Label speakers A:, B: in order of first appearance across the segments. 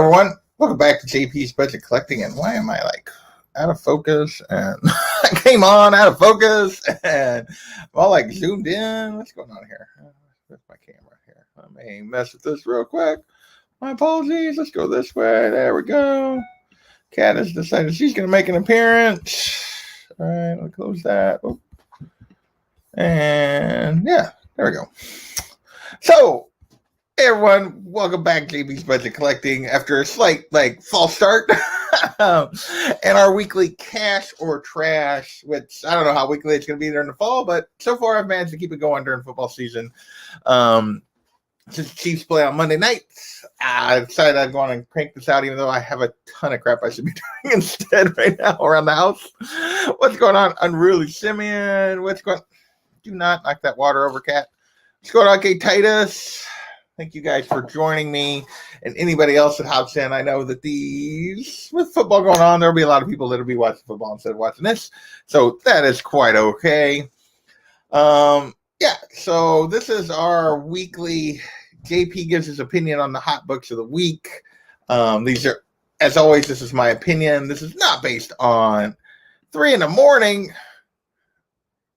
A: everyone, welcome back to JP's Budget Collecting. And why am I like out of focus? And I came on out of focus and I'm all like zoomed in. What's going on here? Where's my camera here? I may mess with this real quick. My apologies. Let's go this way. There we go. Cat has decided she's going to make an appearance. All right, I'll close that. Oh. And yeah, there we go. So, hey everyone, welcome back to JB's Budget Collecting after a slight false start. And our weekly cash or trash, which I don't know how weekly it's going to be during the fall, but so far I've managed to keep it going during football season. Since the Chiefs play on Monday nights, I decided I'd go on and crank this out, even though I have a ton of crap I should be doing instead right now around the house. What's going on, Unruly Simeon? What's going on? Do not knock that water over, cat. What's going on, K Titus? Thank you guys for joining me and anybody else that hops in. I know that with football going on, there'll be a lot of people that'll be watching football instead of watching this. So that is quite okay. Yeah, so this is our weekly JP gives his opinion on the hot books of the week. These are, as always, this is my opinion. This is not based on 3 a.m.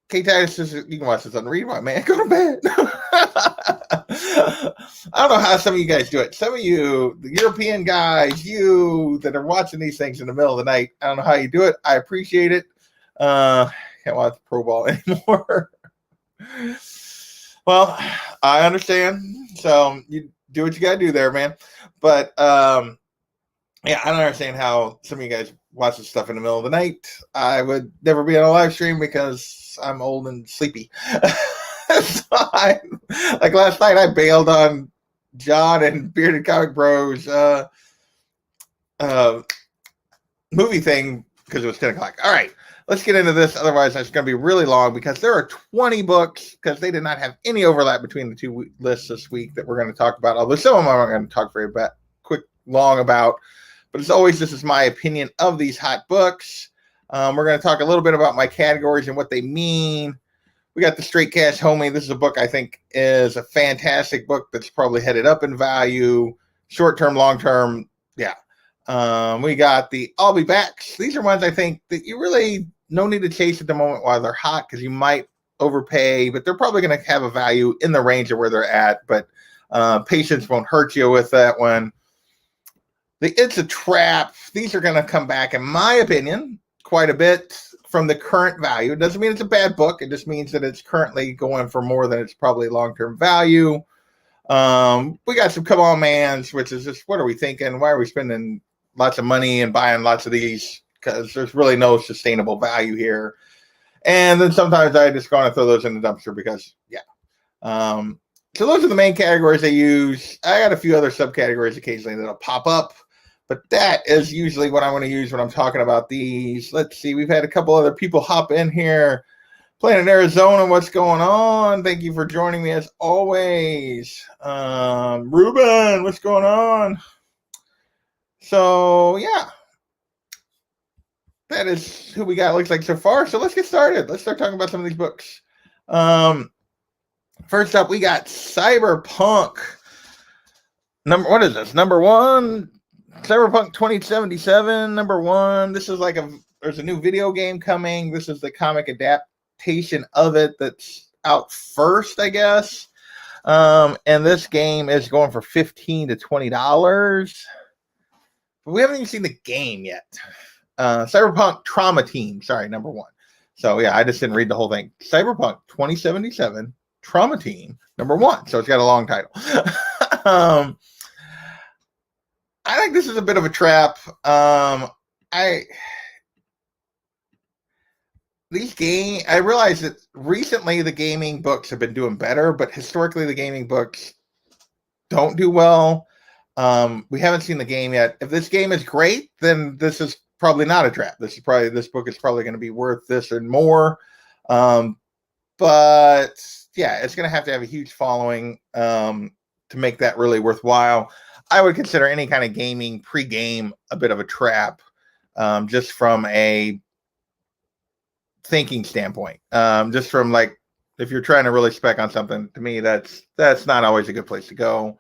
A: K Titus says you can watch this on read. Man, go to bed. I don't know how some of you guys do it. Some of you, the European guys, you that are watching these things in the middle of the night, I don't know how you do it. I appreciate it. Can't watch Pro Ball anymore. Well, I understand. So you do what you gotta do there, man. But yeah, I don't understand how some of you guys watch this stuff in the middle of the night. I would never be on a live stream because I'm old and sleepy. So like last night, I bailed on John and Bearded Comic Bros movie thing because it was 10 o'clock. All right, let's get into this. Otherwise, it's going to be really long because there are 20 books because they did not have any overlap between the two lists this week that we're going to talk about. Although some of them I'm going to talk very long about. But as always, this is my opinion of these hot books. We're going to talk a little bit about my categories and what they mean. We got the Straight Cash Homie. This is a book I think is a fantastic book that's probably headed up in value, short-term, long-term. Yeah. We got the I'll Be Backs. These are ones I think that you really no need to chase at the moment while they're hot because you might overpay, but they're probably going to have a value in the range of where they're at. But patience won't hurt you with that one. It's a Trap. These are going to come back, in my opinion, quite a bit from the current value. It doesn't mean it's a bad book. It just means that it's currently going for more than it's probably long-term value. We got some Come On Mans, which is just, what are we thinking? Why are we spending lots of money and buying lots of these? Because there's really no sustainable value here. And then sometimes I just go and throw those in the dumpster because, yeah. So those are the main categories I use. I got a few other subcategories occasionally that'll pop up. But that is usually what I want to use when I'm talking about these. Let's see. We've had a couple other people hop in here. Playing in Arizona. What's going on? Thank you for joining me as always. Ruben, what's going on? So, yeah. That is who we got, looks like, so far. So let's get started. Let's start talking about some of these books. First up, we got Cyberpunk. What is this? Number 1? Cyberpunk 2077, number 1. This is like there's a new video game coming. This is the comic adaptation of it that's out first, I guess. And this game is going for $15 to $20. But we haven't even seen the game yet. Cyberpunk Trauma Team, sorry, number 1. So yeah, I just didn't read the whole thing. Cyberpunk 2077 Trauma Team, number 1. So it's got a long title. I think this is a bit of a trap. I realize that recently the gaming books have been doing better, but historically the gaming books don't do well. We haven't seen the game yet. If this game is great, then this is probably not a trap. This book is probably going to be worth this and more. But yeah, it's going to have a huge following to make that really worthwhile. I would consider any kind of gaming pre-game a bit of a trap, just from a thinking standpoint. Just from like, if you're trying to really spec on something, to me, that's not always a good place to go.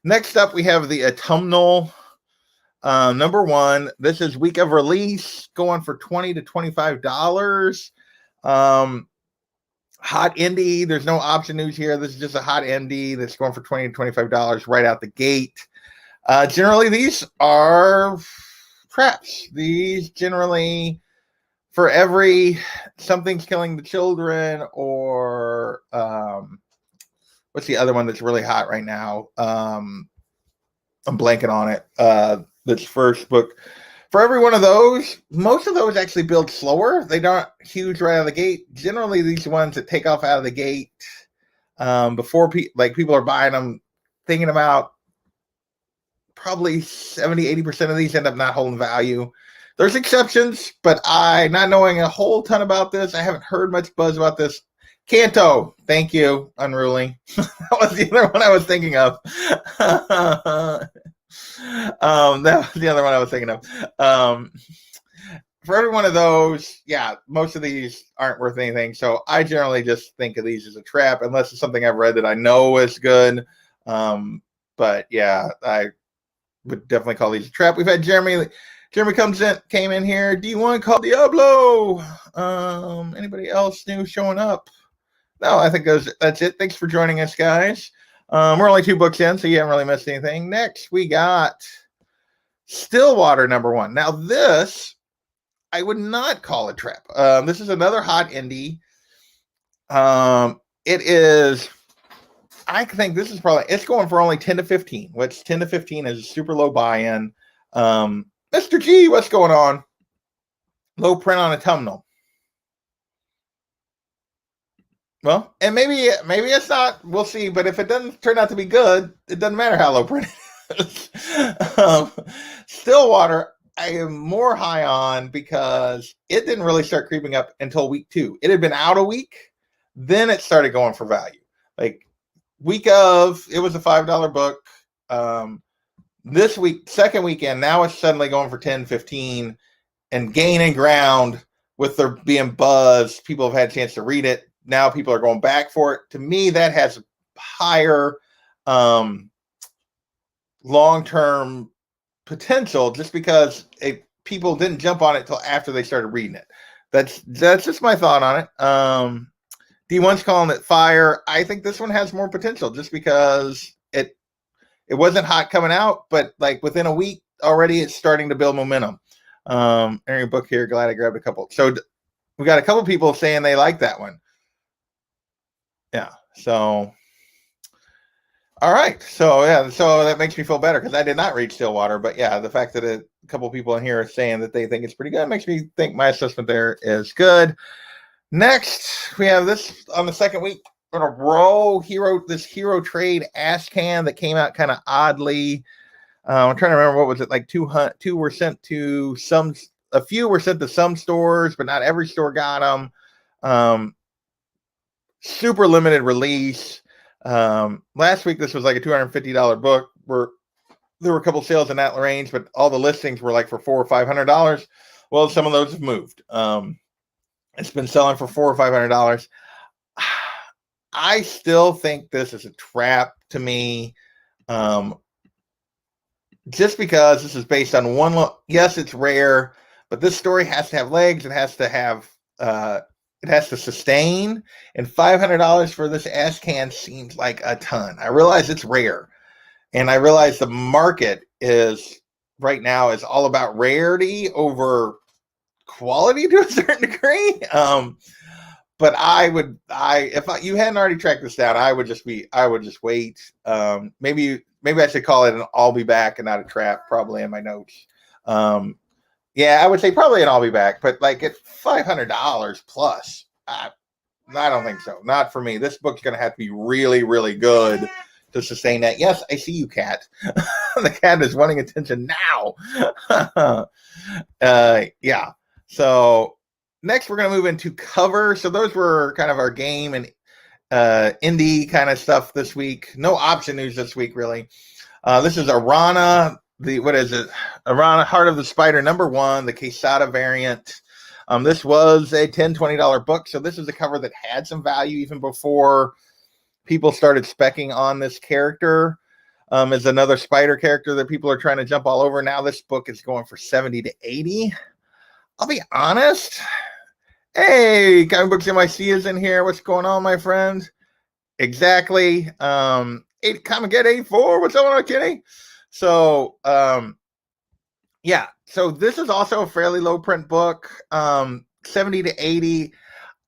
A: Next up, we have the Autumnal. Number one, this is week of release, going for $20 to $25. Hot indie. There's no option news here. This is just a hot indie that's going for $20 to $25 right out the gate. Generally, these are traps. These generally, for every something's killing the children, or what's the other one that's really hot right now? I'm blanking on it. This first book. For every one of those, most of those actually build slower. They aren't huge right out of the gate. Generally, these ones that take off out of the gate before people are buying them, thinking about probably 70-80% of these end up not holding value. There's exceptions, but not knowing a whole ton about this, I haven't heard much buzz about this. Canto, thank you, Unruly. That was the other one I was thinking of. That was the other one I was thinking of. For every one of those, yeah, most of these aren't worth anything. So I generally just think of these as a trap, unless it's something I've read that I know is good. But yeah, I would definitely call these a trap. We've had Jeremy came in here. Do you want to call Diablo? Anybody else new showing up? No, I think that's it. Thanks for joining us, guys. We're only 2 books in, so you haven't really missed anything. Next, we got Stillwater, number 1. Now, this I would not call a trap. This is another hot indie. It is. I think this is it's going for only 10 to 15, which 10 to 15 is a super low buy-in. Mr. G, what's going on? Low print on Autumnal. Well, and maybe it's not. We'll see. But if it doesn't turn out to be good, it doesn't matter how low print it is. Stillwater, I am more high on because it didn't really start creeping up until week 2. It had been out a week. Then it started going for value. Like week of, it was a $5 book. This week, second weekend, now it's suddenly going for 10, 15 and gaining ground with there being buzz. People have had a chance to read it. Now people are going back for it. To me, that has higher long-term potential just because people didn't jump on it till after they started reading it. That's just my thought on it. D1's calling it fire. I think this one has more potential just because it wasn't hot coming out, but like within a week already it's starting to build momentum. Aaron book here, glad I grabbed a couple. So we got a couple people saying they like that one. Yeah. So, all right. So, yeah. So that makes me feel better because I did not read Stillwater. But yeah, the fact that a couple people in here are saying that they think it's pretty good makes me think my assessment there is good. Next, we have this on the second week in a row. This hero trade ash can that came out kind of oddly. I'm trying to remember, what was it, like 2 were sent to some, a few were sent to some stores, but not every store got them. Super limited release. Last week, this was like a $250 book. There were a couple sales in that range, but all the listings were like for $400 or $500. Well, some of those have moved. It's been selling for $400 or $500. I still think this is a trap to me. Just because this is based on one, yes, it's rare, but this story has to have legs. It has to have, it has to sustain, and $500 for this ash can seems like a ton. I realize it's rare, and I realize the market right now is all about rarity over quality to a certain degree. But if you hadn't already tracked this down, I would just wait. Maybe I should call it an I'll be back and not a trap, probably in my notes. Yeah, I would say probably an I'll be back, but like at $500 plus, I don't think so. Not for me. This book's going to have to be really, really good to sustain that. Yes, I see you, cat. The cat is wanting attention now. Yeah. So next we're going to move into cover. So those were kind of our game and indie kind of stuff this week. No option news this week, really. This is Arana. What is it? Arana, Heart of the Spider, number 1, the Quesada variant. This was a $10, $20 book. So this is a cover that had some value even before people started speccing on this character. is another Spider character that people are trying to jump all over. Now this book is going for 70 to 80. I'll be honest. Hey, Comic Books MIC is in here. What's going on, my friend? Exactly. Comic Get 84. What's going on, Kenny? So, yeah. So this is also a fairly low print book. 70 to 80.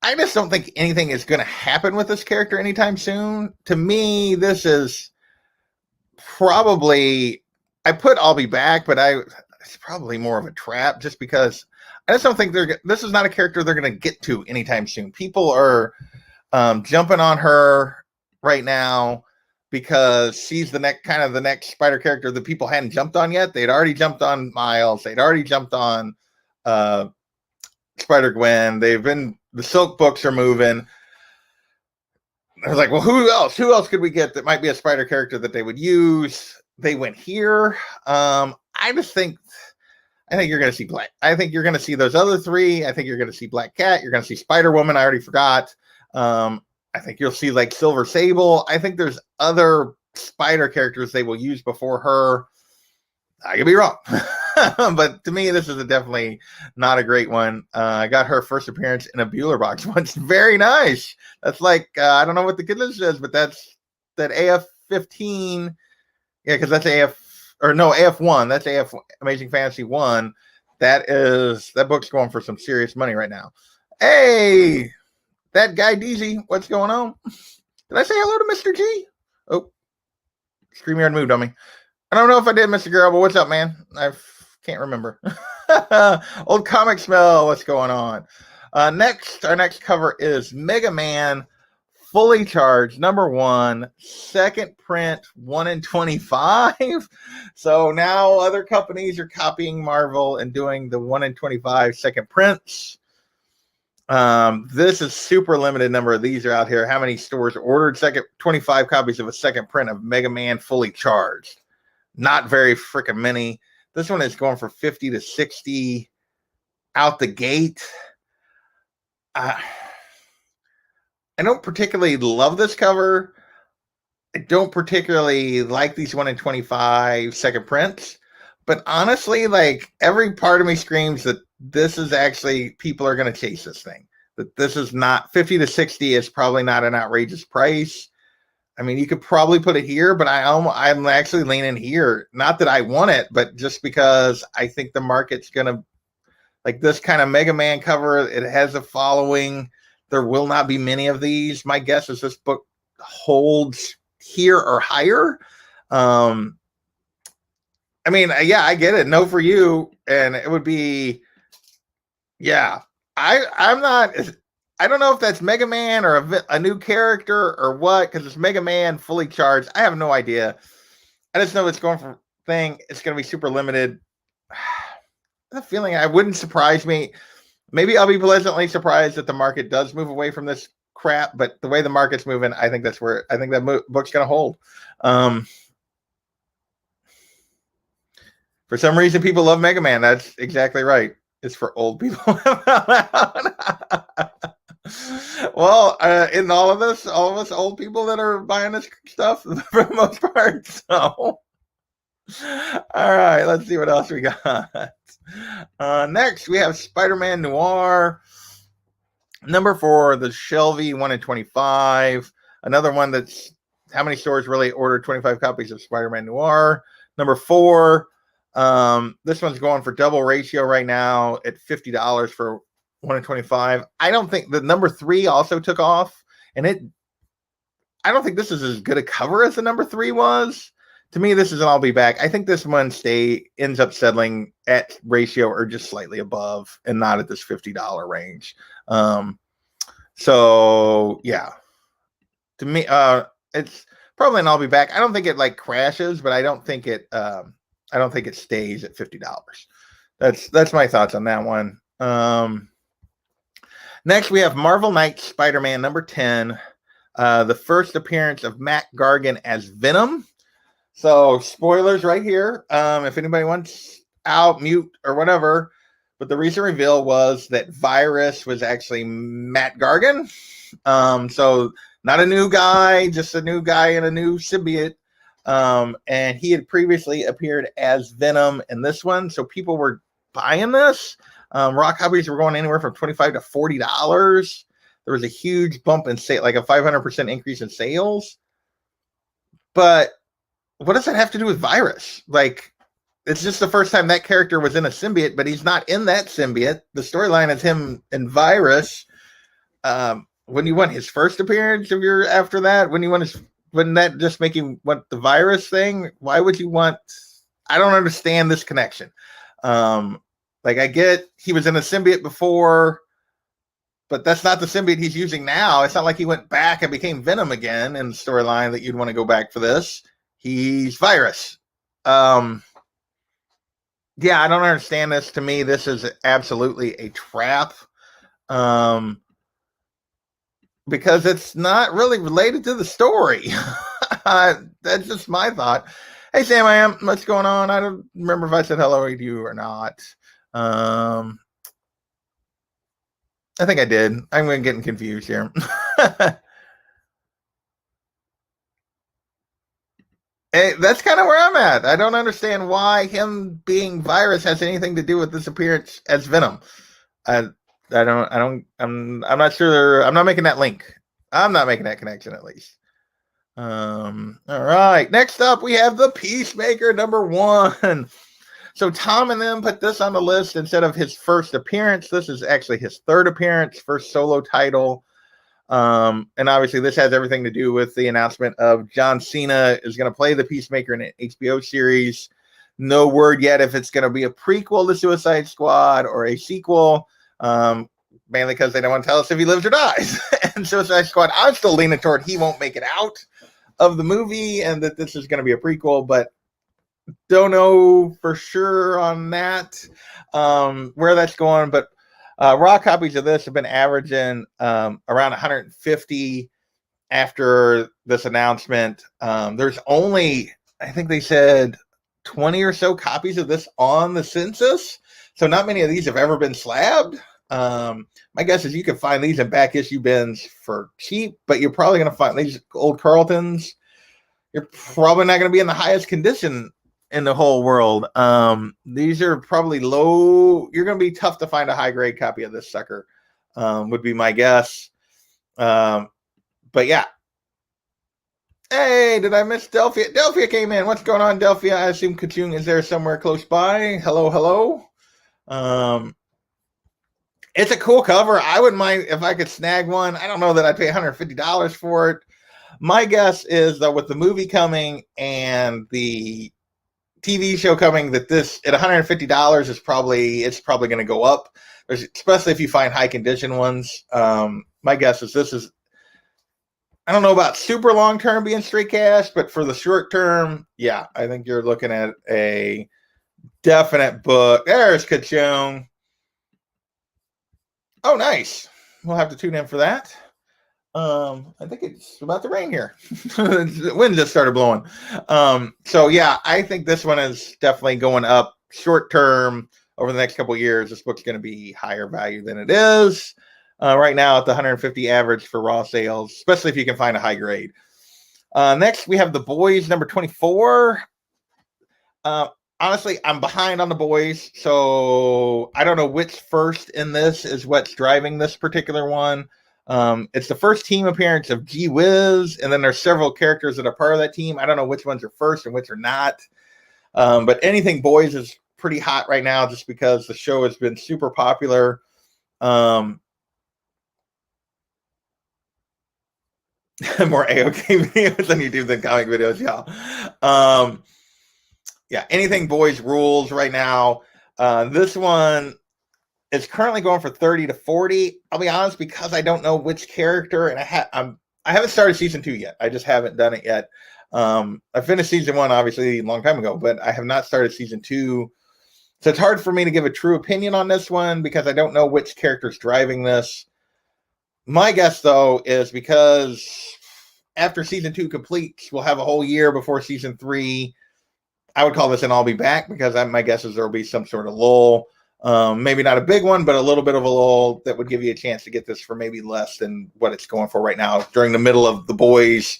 A: I just don't think anything is going to happen with this character anytime soon. To me, this is probably, I put I'll be back, but it's probably more of a trap just because I just don't think this is not a character they're going to get to anytime soon. People are jumping on her right now because she's the next Spider character that people hadn't jumped on yet. They'd already jumped on Miles. They'd already jumped on Spider-Gwen. The Silk books are moving. I was like, well, who else? Who else could we get that might be a Spider character that they would use? They went here. I think you're going to see Black. I think you're going to see those other three. I think you're going to see Black Cat. You're going to see Spider-Woman. I already forgot. I think you'll see like Silver Sable. I think there's other Spider characters they will use before her. I could be wrong. But to me, this is definitely not a great one. I got her first appearance in a Bueller box once. Very nice. That's like, I don't know what the kid list is, but that's that AF-15. Yeah, because that's AF1. That's AF Amazing Fantasy 1. That book's going for some serious money right now. Hey, that guy DZ, what's going on? Did I say hello to Mr. G? Oh, StreamYard moved on me. I don't know if I did, Mr. Girl, but what's up, man? I can't remember. Old Comic Smell, what's going on? Our next cover is Mega Man Fully Charged, #1, second print, 1 in 25. So now other companies are copying Marvel and doing the 1 in 25 second prints. This is super limited number of these are out here. How many stores ordered 25 copies of a second print of Mega Man Fully Charged? Not very freaking many. This one is going for 50 to 60 out the gate. I don't particularly love this cover. I don't particularly like these 1 in 25 second prints. But honestly, like every part of me screams that this is actually, people are going to chase this thing. That this is not 50 to 60 is probably not an outrageous price. I mean, you could probably put it here, but I'm actually leaning here. Not that I want it, but just because I think the market's going to, like this kind of Mega Man cover, it has a following. There will not be many of these. My guess is this book holds here or higher. I mean, yeah, I get it. No for you. And it would be, yeah, I'm not, I don't know if that's Mega Man or a new character or what, because it's Mega Man Fully Charged. I have no idea. I just know it's going for thing. It's going to be super limited. The feeling I wouldn't surprise me. Maybe I'll be pleasantly surprised that the market does move away from this crap, but the way the market's moving, I think that's where I think that book's going to hold. For some reason, people love Mega Man. That's exactly right. It's for old people. Well, in all of us old people that are buying this stuff for the most part. So, all right, let's see what else we got. Next, we have SpiderMan Noir, #4, the Shelby 1 in 25. Another one that's how many stores really ordered 25 copies of SpiderMan Noir. #4. This one's going for double ratio right now at $50 for 1 in 25. I don't think the #3 also took off, and I don't think this is as good a cover as the #3 was. To me, this is an I'll be back. I think this one ends up settling at ratio or just slightly above and not at this $50 range. So yeah, to me, it's probably an I'll be back. I don't think it like crashes, but I don't think it stays at $50. That's my thoughts on that one. Next, we have Marvel Knights Spider-Man #10, the first appearance of Matt Gargan as Venom. So spoilers right here. If anybody wants out, mute, or whatever. But the recent reveal was that Virus was actually Matt Gargan. So not a new guy, just a new guy and a new symbiote. And he had previously appeared as Venom in this one, so people were buying this. Raw copies were going anywhere from $25 to $40. There was a huge bump in sale, like a 500% increase in sales. But what does that have to do with Virus? Like, it's just the first time that character was in a symbiote, but he's not in that symbiote. The storyline is him and Virus. When you want his first appearance, if you're after that, wouldn't that just make you want the Virus thing? Why would you want? I don't understand this connection. Like, I get he was in a symbiote before, but that's not the symbiote he's using now. It's not like he went back and became Venom again in the storyline that you'd want to go back for this. He's Virus. Yeah, I don't understand this. To me, this is absolutely a trap. Because it's not really related to the story. That's just my thought. Hey, Sam, I am. What's going on? I don't remember if I said hello to you or not. I think I did. I'm getting confused here. Hey, that's kind of where I'm at. I don't understand why him being Virus has anything to do with this appearance as Venom. I'm not sure. I'm not making that link. I'm not making that connection, at least. All right. Next up, we have the Peacemaker #1. So Tom and them put this on the list instead of his first appearance. This is actually his third appearance, first solo title. And obviously this has everything to do with the announcement of John Cena is going to play the Peacemaker in an HBO series. No word yet if it's going to be a prequel to Suicide Squad or a sequel. Mainly because they don't want to tell us if he lives or dies. And Suicide Squad, I'm still leaning toward he won't make it out of the movie and that this is going to be a prequel, but don't know for sure on that, where that's going. But raw copies of this have been averaging around 150 after this announcement. There's only, I think they said 20 or so copies of this on the census. So not many of these have ever been slabbed. My guess is you can find these in back issue bins for cheap, but you're probably going to find these old Carltons. You're probably not going to be in the highest condition in the whole world. These are probably low. You're going to be tough to find a high grade copy of this sucker, would be my guess. But yeah. Hey, did I miss Delphia? Delphia came in. What's going on, Delphia? I assume Kachung is there somewhere close by. Hello, hello. It's a cool cover. I wouldn't mind if I could snag one. I don't know that I'd pay $150 for it. My guess is that with the movie coming and the TV show coming, that this at $150 is probably going to go up. Especially if you find high condition ones. My guess is this is, I don't know about super long term being straight cash, but for the short term, yeah, I think you're looking at a definite book. There's Kachung. Oh, nice. We'll have to tune in for that. I think it's about to rain here. The wind just started blowing. So yeah, I think this one is definitely going up short term over the next couple of years. This book's going to be higher value than it is right now at the 150 average for raw sales, especially if you can find a high grade. Next, we have The Boys #24. Honestly, I'm behind on The Boys, so I don't know which first in this is what's driving this particular one. It's the first team appearance of Gee Whiz, and then there's several characters that are part of that team. I don't know which ones are first and which are not. But anything Boys is pretty hot right now just because the show has been super popular. More AOK videos on YouTube than comic videos, y'all. Yeah, anything Boys rules right now. This one is currently going for 30 to 40. I'll be honest, because I don't know which character, and I haven't started season 2 yet. I just haven't done it yet. I finished season 1 obviously a long time ago, but I have not started season 2. So it's hard for me to give a true opinion on this one because I don't know which character's driving this. My guess, though, is because after season 2 completes, we'll have a whole year before season 3. I would call this an I'll be back because my guess is there will be some sort of lull. Maybe not a big one, but a little bit of a lull that would give you a chance to get this for maybe less than what it's going for right now during the middle of The Boys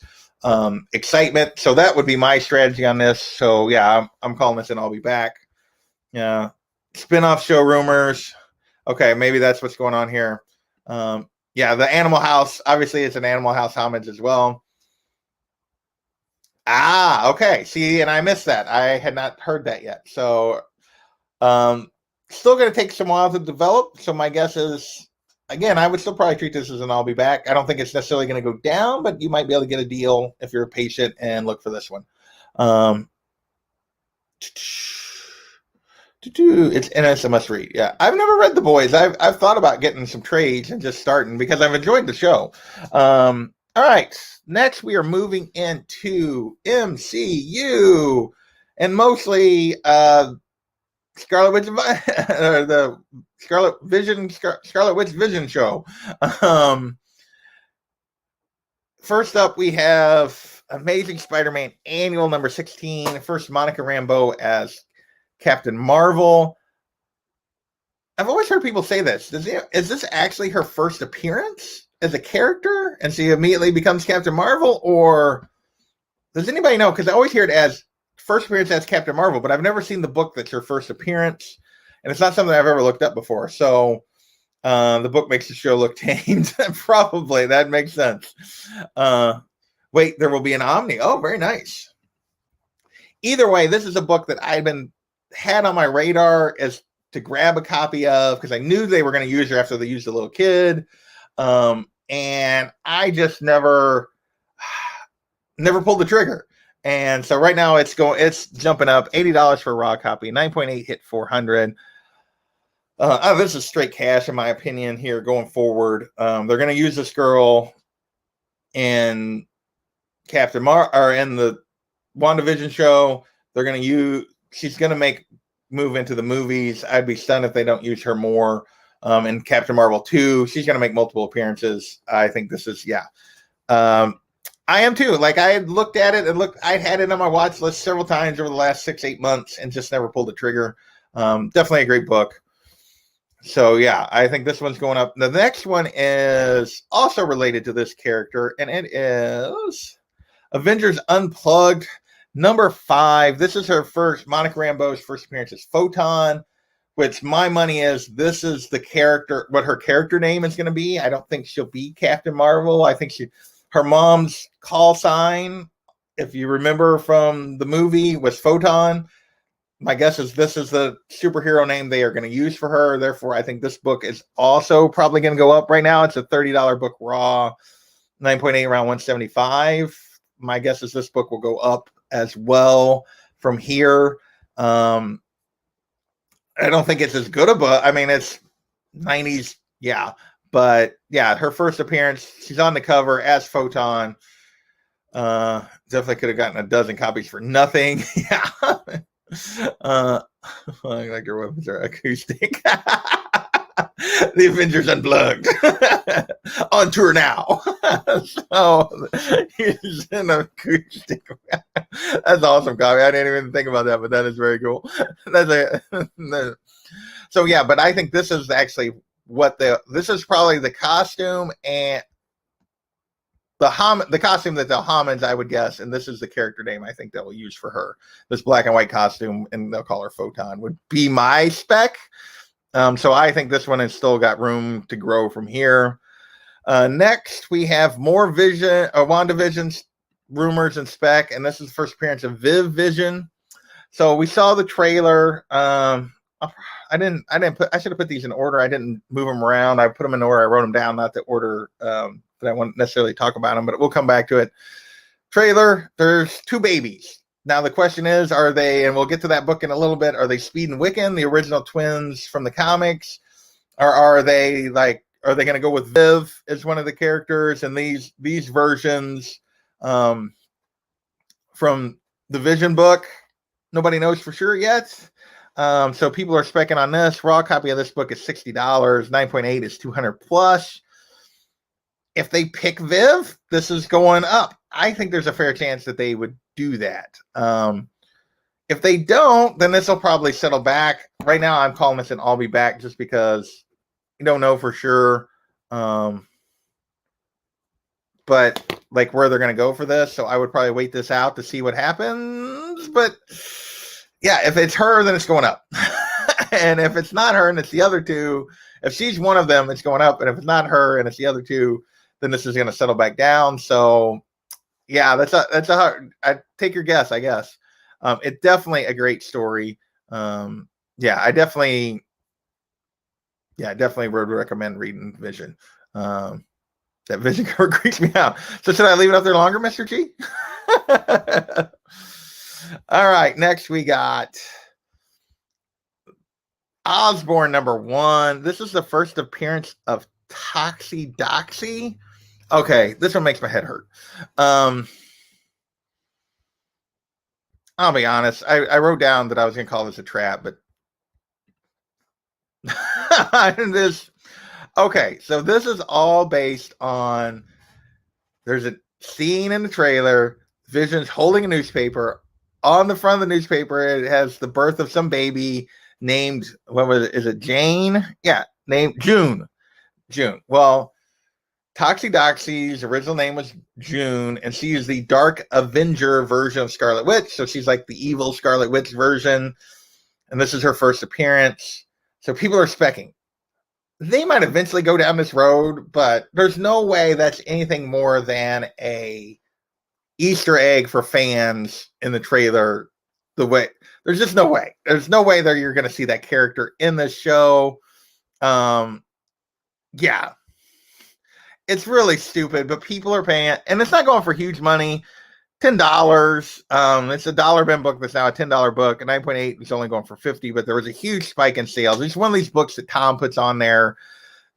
A: excitement. So that would be my strategy on this. So yeah, I'm calling this and I'll be back. Yeah. Spin-off show rumors. Okay, maybe that's what's going on here. Yeah, the Animal House. Obviously, it's an Animal House homage as well. Ah, okay. See, and I missed that. I had not heard that yet. So, still going to take some while to develop. So my guess is, again, I would still probably treat this as an I'll be back. I don't think it's necessarily going to go down, but you might be able to get a deal if you're patient and look for this one. It's a must read. Yeah, I've never read The Boys. I've thought about getting some trades and just starting because I've enjoyed the show. All right, next we are moving into MCU and mostly Scarlet Witch, the Scarlet Witch Vision show. First up, we have Amazing Spider-Man Annual number 16. First, Monica Rambeau as Captain Marvel. I've always heard people say this. Is this actually her first appearance as a character and she immediately becomes Captain Marvel? Or does anybody know? Because I always hear it as first appearance as Captain Marvel, but I've never seen the book that's her first appearance. And it's not something I've ever looked up before. So the book makes the show look tamed. Probably. That makes sense. Wait, there will be an Omni. Oh, very nice. Either way, this is a book that I've had on my radar as to grab a copy of because I knew they were going to use her after they used the little kid. And I just never pulled the trigger. And so right now it's jumping up $80 for a raw copy, 9.8 hit 400. This is straight cash in my opinion here going forward. They're going to use this girl in in the WandaVision show. They're going to she's going to move into the movies. I'd be stunned if they don't use her more. In Captain Marvel 2, she's going to make multiple appearances. I think this is, I am too. Like I had looked at it and I'd had it on my watch list several times over the last 6-8 months and just never pulled the trigger. Definitely a great book. So yeah, I think this one's going up. The next one is also related to this character, and it is Avengers Unplugged number 5. This is Monica Rambeau's first appearance as Photon, which my money is this is the character, what her character name is going to be. I don't think she'll be Captain Marvel. I think her mom's call sign, if you remember from the movie, was Photon. My guess is this is the superhero name they are going to use for her. Therefore, I think this book is also probably going to go up. Right now, it's a $30 book raw, 9.8 around 175. My guess is this book will go up as well from here. I don't think it's as good a book. I mean, it's 90s, yeah. But yeah, her first appearance, she's on the cover as Photon. Definitely could have gotten a dozen copies for nothing. Yeah. Like your weapons are acoustic. The Avengers Unplugged on tour now. So he's an acoustic. That's awesome, copy. I didn't even think about that, but that is very cool. So yeah, but I think this is actually this is probably the costume and the costume that they'll homage, I would guess, and this is the character name I think they'll use for her. This black and white costume, and they'll call her Photon, would be my spec. So I think this one has still got room to grow from here. Next, we have more WandaVision rumors and spec, and this is the first appearance of Vision. So we saw the trailer. I should have put these in order. I didn't move them around. I put them in order. I wrote them down, not the order that I won't necessarily talk about them, but we'll come back to it. Trailer, there's 2 babies. Now the question is, are they, and we'll get to that book in a little bit, are they Speed and Wiccan, the original twins from the comics? Or are they going to go with Viv as one of the characters? And these versions from the Vision book, nobody knows for sure yet. So people are specking on this. Raw copy of this book is $60. 9.8 is 200 plus. If they pick Viv, this is going up. I think there's a fair chance that they would do that. If they don't, then this will probably settle back. Right now, I'm calling this an I'll be back just because you don't know for sure. But like where they're going to go for this. So I would probably wait this out to see what happens. But yeah, if it's her, then it's going up. And if it's not her and it's the other two, if she's one of them, it's going up. And if it's not her and it's the other two, then this is going to settle back down. So yeah, that's a hard, I take your guess, I guess. It's definitely a great story. Yeah, I definitely would recommend reading Vision. That Vision cover creeps me out. So should I leave it up there longer, Mr. G? All right, next we got Osborn #1. This is the first appearance of Toxie. Okay, this one makes my head hurt. I'll be honest. I wrote down that I was going to call this a trap, but okay, so this is all based on, there's a scene in the trailer, Vision's holding a newspaper. On the front of the newspaper, it has the birth of some baby named, what was it? Is it Jane? Yeah, named June. Well, Toxie's original name was June, and she is the Dark Avenger version of Scarlet Witch. So she's like the evil Scarlet Witch version, and this is her first appearance. So people are specking. They might eventually go down this road, but there's no way that's anything more than a Easter egg for fans in the trailer. There's just no way. There's no way that you're going to see that character in the show. Yeah. It's really stupid, but people are paying it, and it's not going for huge money. $10. It's a $1 book that's now a $10 book. A 9.8 is only going for $50, but there was a huge spike in sales. It's one of these books that Tom puts on there,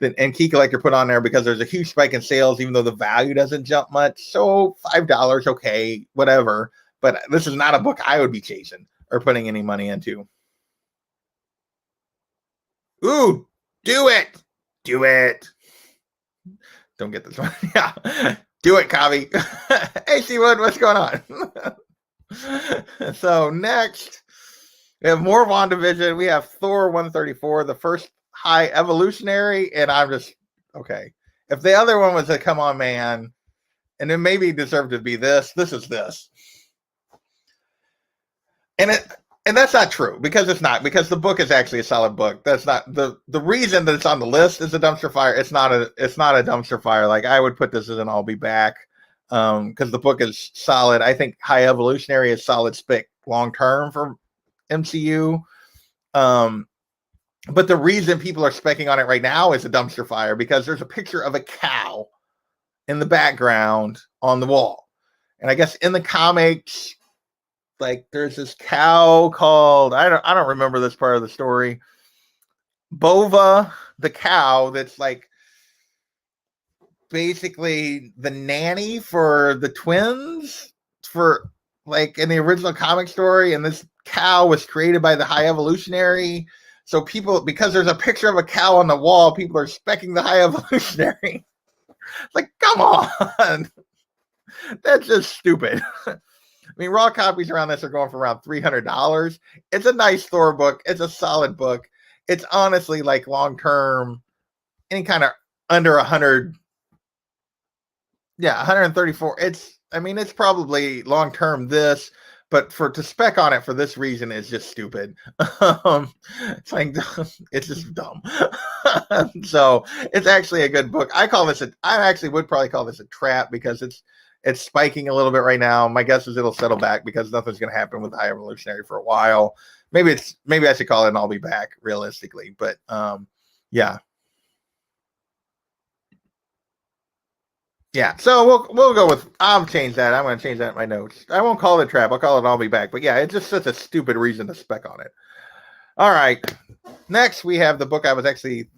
A: and Key Collector put on there because there's a huge spike in sales, even though the value doesn't jump much. So $5, okay, whatever. But this is not a book I would be chasing or putting any money into. Ooh, do it. Don't get this one. Yeah. Do it, Kavi. Hey, Seawood, what's going on? So next, we have more WandaVision. We have Thor 134, the first high evolutionary, and I'm just, okay. If the other one was a Come On Man, and it maybe deserved to be this is this. And that's not true, because it's not, because the book is actually a solid book. That's not the reason that it's on the list is a dumpster fire. It's not a dumpster fire. Like, I would put this as an I'll be back, because the book is solid. I think High Evolutionary is solid spec long term for MCU. But the reason people are specking on it right now is a dumpster fire, because there's a picture of a cow in the background on the wall. And I guess in the comics, like, there's this cow called, I don't remember this part of the story, Bova the cow, that's like basically the nanny for the twins, for like in the original comic story. And this cow was created by the High Evolutionary. So people, because there's a picture of a cow on the wall, people are specking the High Evolutionary. Like, come on. That's just stupid. I mean, raw copies around this are going for around $300. It's a nice Thor book. It's a solid book. It's honestly, like, long term, any kind of under 100. Yeah, 134. It's probably long term this, but to spec on it for this reason is just stupid. It's like, it's just dumb. So it's actually a good book. I actually would probably call this a trap, because it's spiking a little bit right now. My guess is it'll settle back, because nothing's going to happen with High Evolutionary for a while. Maybe I should call it and I'll be back, realistically. But yeah. Yeah. So we'll go with, I'll change that. I'm going to change that in my notes. I won't call it a trap. I'll call it and I'll be back. But yeah, it's just such a stupid reason to spec on it. All right. Next, we have the book I was actually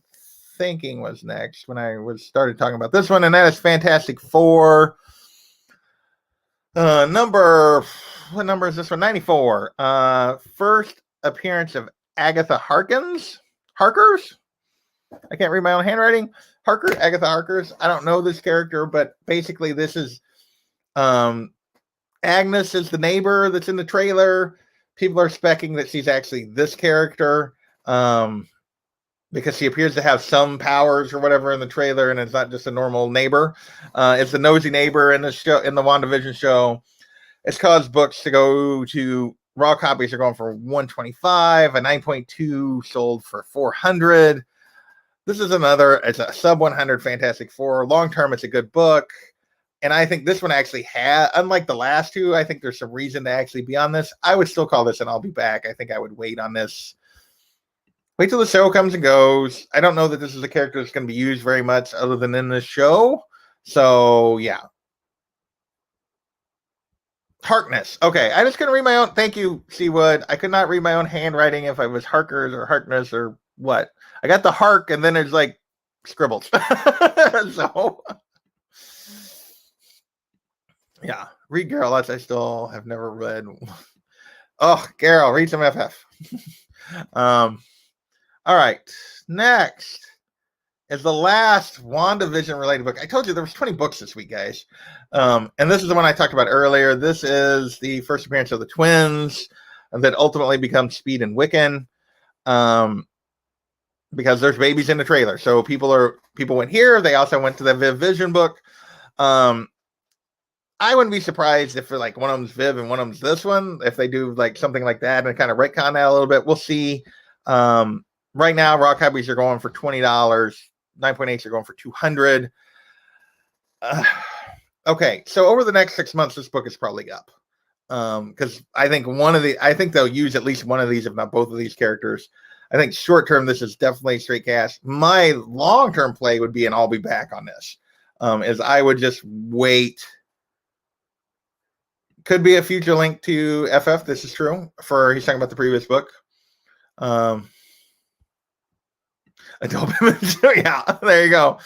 A: thinking was next when I started talking about this one, and that is Fantastic Four. What number is this one? 94. First appearance of Agatha Harkers. I can't read my own handwriting. Agatha Harkers. I don't know this character, but basically this is Agnes is the neighbor that's in the trailer. People are specking that she's actually this character. because she appears to have some powers or whatever in the trailer, and it's not just a normal neighbor. It's a nosy neighbor in the show, in the WandaVision show. It's caused books to go to raw copies are going for $125, a 9.2 sold for $400. This is it's a sub 100 Fantastic Four. Long term, it's a good book. And I think this one actually unlike the last two, I think there's some reason to actually be on this. I would still call this an I'll be back. I think I would wait on this. Wait till the show comes and goes. I don't know that this is a character that's going to be used very much other than in this show. So, yeah. Harkness. Okay, I just couldn't read my own. Thank you, Seawood. I could not read my own handwriting if I was Harkers or Harkness or what. I got the Hark, and then there's like scribbles. So, yeah, read Garrel. I still have never read. Oh, Garrel, read some FF. All right, next is the last WandaVision related book. I told you there was 20 books this week, guys. And this is the one I talked about earlier. This is the first appearance of the twins that ultimately become Speed and Wiccan. Because there's babies in the trailer. So people went here. They also went to the Viv Vision book. I wouldn't be surprised if like one of them's Viv and one of them's this one, if they do like something like that and kind of retcon that a little bit. We'll see. Right now, raw copies are going for $20. 9.8s are going for $200. Okay, so over the next 6 months, this book is probably up. Because I think they'll use at least one of these, if not both of these characters. I think short term, this is definitely straight cash. My long term play would be, and I'll be back on this, is I would just wait. Could be a future link to FF. This is true. He's talking about the previous book. Adult image. Yeah, there you go.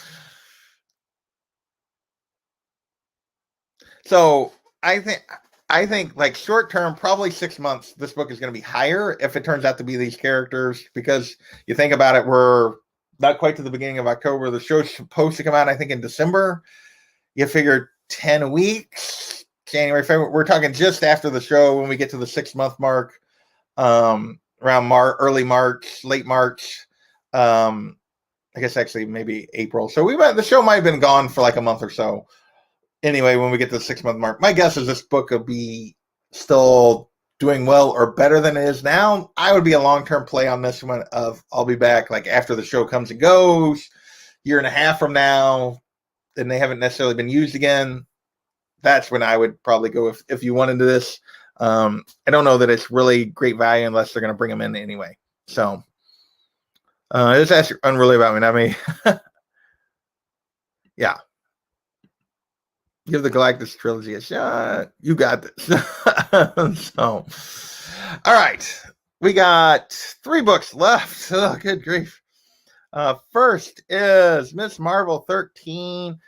A: So I think like short term, probably 6 months, this book is going to be higher if it turns out to be these characters, because you think about it, we're not quite to the beginning of October. The show's supposed to come out, I think, in December. You figure 10 weeks, January, February. We're talking just after the show when we get to the 6 month mark, around early March, late March. I guess actually maybe April. So the show might have been gone for like a month or so. Anyway, when we get to the 6 month mark, my guess is this book will be still doing well or better than it is now. I would be a long-term play on this one of I'll be back like after the show comes and goes, year and a half from now, and they haven't necessarily been used again. That's when I would probably go if you wanted this. I don't know that it's really great value unless they're going to bring them in anyway. So it's actually unreally about me, not me. Yeah. Give the Galactus trilogy a shot. You got this. So, all right. We got 3 books left. Oh, good grief. First is Miss Marvel 13.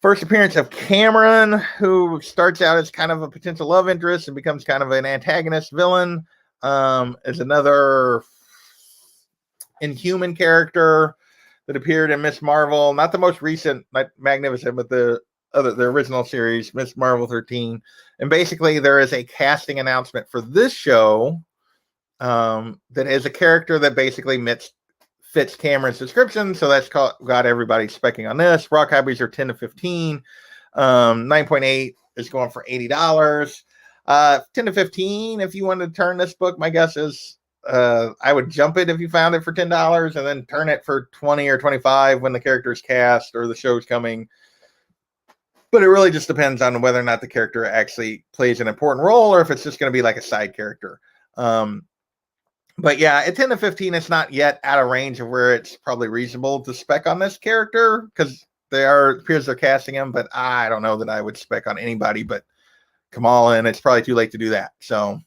A: First appearance of Cameron, who starts out as kind of a potential love interest and becomes kind of an antagonist villain. Is another Inhuman character that appeared in Miss Marvel. Not the most recent, not Magnificent, but the original series, Miss Marvel 13. And basically there is a casting announcement for this show that is a character that basically fits Cameron's description. So that's got everybody specking on this. Raw copies are 10 to 15. 9.8 is going for $80. 10 to 15, if you wanted to turn this book, my guess is I would jump it if you found it for $10 and then turn it for 20 or 25 when the character is cast or the show's coming. But it really just depends on whether or not the character actually plays an important role or if it's just going to be like a side character. But yeah, at 10 to 15, it's not yet out of range of where it's probably reasonable to spec on this character because appears they're casting him, but I don't know that I would spec on anybody but Kamala, and it's probably too late to do that. So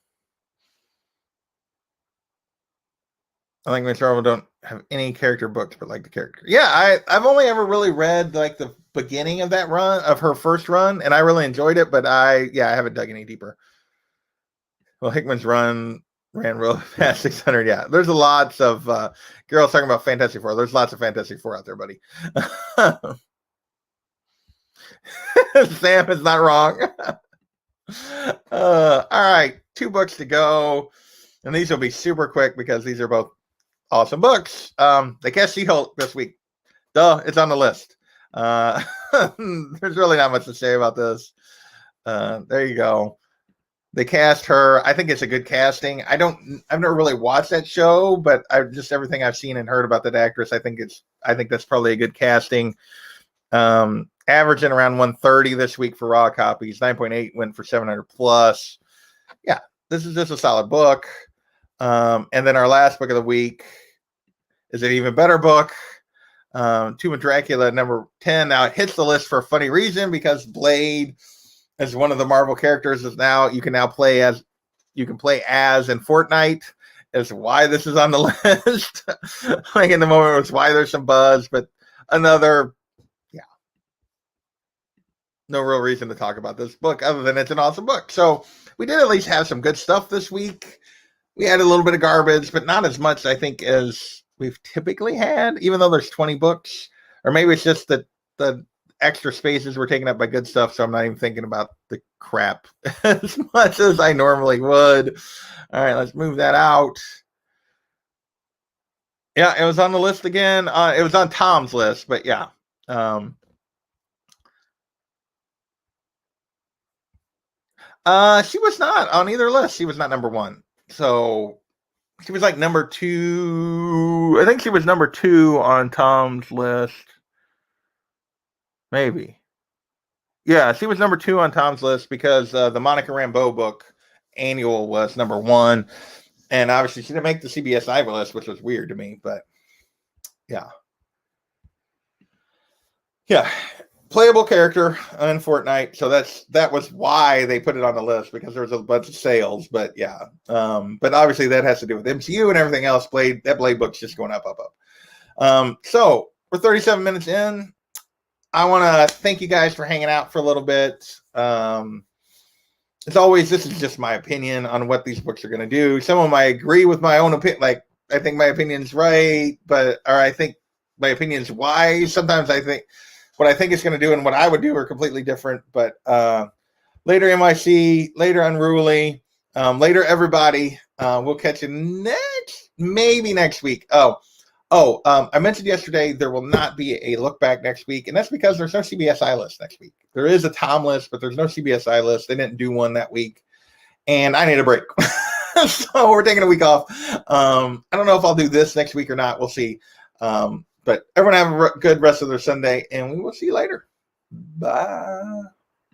A: I think Miss Marvel don't have any character books but like the character. Yeah, I've only ever really read like the beginning of that run, of her first run, and I really enjoyed it, but I haven't dug any deeper. Well, Hickman's ran real past 600. Yeah, there's lots of girls talking about Fantastic Four. There's lots of Fantastic Four out there, buddy. Sam is not wrong. All right, 2 books to go, and these will be super quick because these are both awesome books. They Cant See Ho this week. Duh, it's on the list. There's really not much to say about this. There you go. They cast her. I think it's a good casting. I've never really watched that show, but everything I've seen and heard about that actress, I think that's probably a good casting. Averaging around 130 this week for raw copies. 9.8 went for 700 plus. Yeah, this is just a solid book. And then our last book of the week is an even better book. Tomb of Dracula, number 10. Now it hits the list for a funny reason, because Blade, as one of the Marvel characters, you can play as in Fortnite. Is why this is on the list. Like in the moment, it's why there's some buzz, but no real reason to talk about this book other than it's an awesome book. So we did at least have some good stuff this week. We had a little bit of garbage, but not as much, I think, as we've typically had, even though there's 20 books. Or maybe it's just that the extra spaces were taken up by good stuff, so I'm not even thinking about the crap as much as I normally would. All right, let's move that out. Yeah, it was on the list again. It was on Tom's list, but yeah. She was not on either list. She was not number one. So she was like number 2. I think she was number 2 on Tom's list. Maybe. Yeah, she was number 2 on Tom's list because the Monica Rambeau book, Annual, was number 1. And obviously she didn't make the CBS Ivy list, which was weird to me, but yeah. Yeah. Playable character in Fortnite. So that was why they put it on the list, because there was a bunch of sales, but yeah. But obviously that has to do with MCU and everything else. That Blade book's just going up. So we're 37 minutes in. I want to thank you guys for hanging out for a little bit. As always, this is just my opinion on what these books are going to do. Some of them I agree with my own opinion. Like, I think my opinion's right, or I think my opinion's wise. Sometimes I think what I think it's going to do and what I would do are completely different. But later MIC, later Unruly, later everybody. We'll catch you maybe next week. I mentioned yesterday there will not be a look back next week, and that's because there's no CBSI list next week. There is a Tom list, but there's no CBSI list. They didn't do one that week, and I need a break. So we're taking a week off. I don't know if I'll do this next week or not. We'll see. But everyone have a good rest of their Sunday, and we will see you later. Bye.